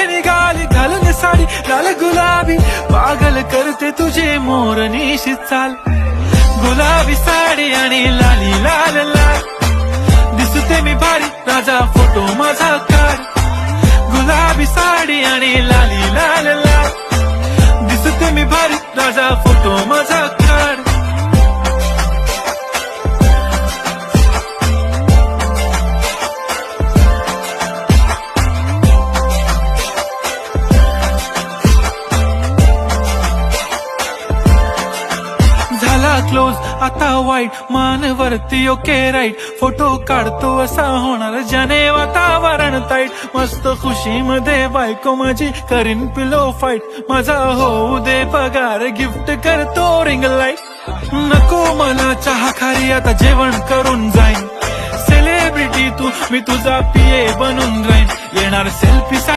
निघाली घालून साडी लाल गुलाबी, पागल करते तुझे मोरनीशी चाल. गुलाबी साडी आणि लाली लाल लाल, दिसते मी भारी राजा फोटो माझा काढ. गुलाबी साडी आणि लाली लाल लाल, दिसते मी भारी राजा फोटो माझा काढ. झाला क्लोज आता वाईट, मानवरती ओके राईट, फोटो काढतो असा होणार ज्याने वातावरण ताईट. मस्त खुशी मध्ये बायको माझी करीन पिलो फाईट, माझा होऊ दे पगार गिफ्ट करतो रिंग लाईट. नको मला चहा खारी आता जेवण करून जाईन, सेलिब्रिटी तू मी तुझा पिये बनून राहीन. येणार सेल्फी